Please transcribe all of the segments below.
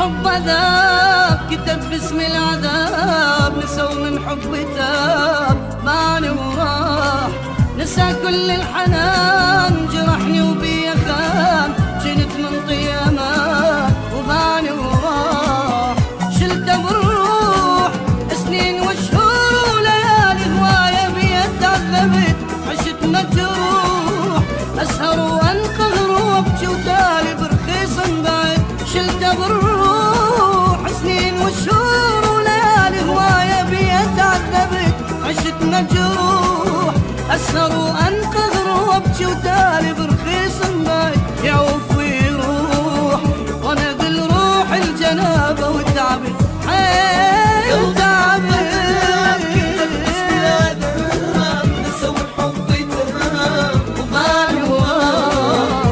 الحب ذاب كتب باسم العذاب، نسوا من حب تاب بان وراح، نسى كل الحنان جرحني وبي خان، جنت من طيامات وبان وراح، شلته بالروح سنين وشهور وليالي، هواية بي تعذبت عشت مجروح، اسهر وانقهر وابكي وتالي برخيص بعد، شلته بالروح سنين وشهور وليالي، هواية بي تعذبت عشت مجروح، اسهر وانقهر وابكي وتالي برخيص بعد، يعوف ويروح وانا بالروح الجنابه وتعبت حيل تعبت. نسوا الحب تهاب وبان وراح،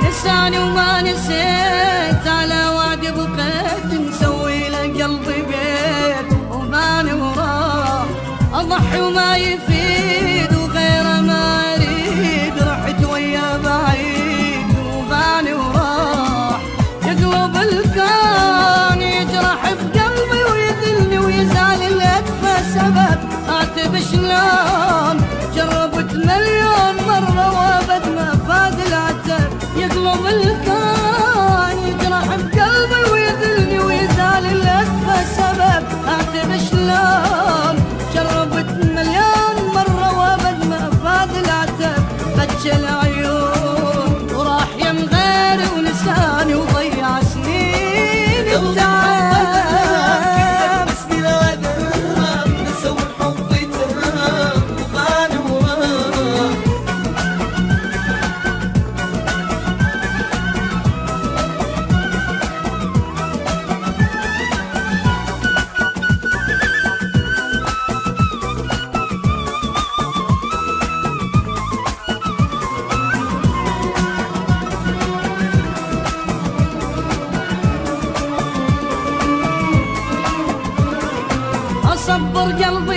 نساني وما نسيت، على وعد بقيت مسوي له قلبي بيت وبان وراح، اضحي وما يفيد وغيره ما اريد، رحت ويا بعيد وبان وراح، يقلب الكون يجرح بقلبي ويذلني ويزعل الاتفه سبب، اعتب شلون جربت مليون مره وابد ما فاد العتب، يقلب الكون يجرح بقلبي ويذلني ويزعل الاتفه سبب، اعتب شلون جربت مليون مره وابد ما فاد العتب، بكى العيون وراح يم غيري ونساني وضيع سنين التعب. نسوا الحب تهاب وبان وراح، اصبر قلبي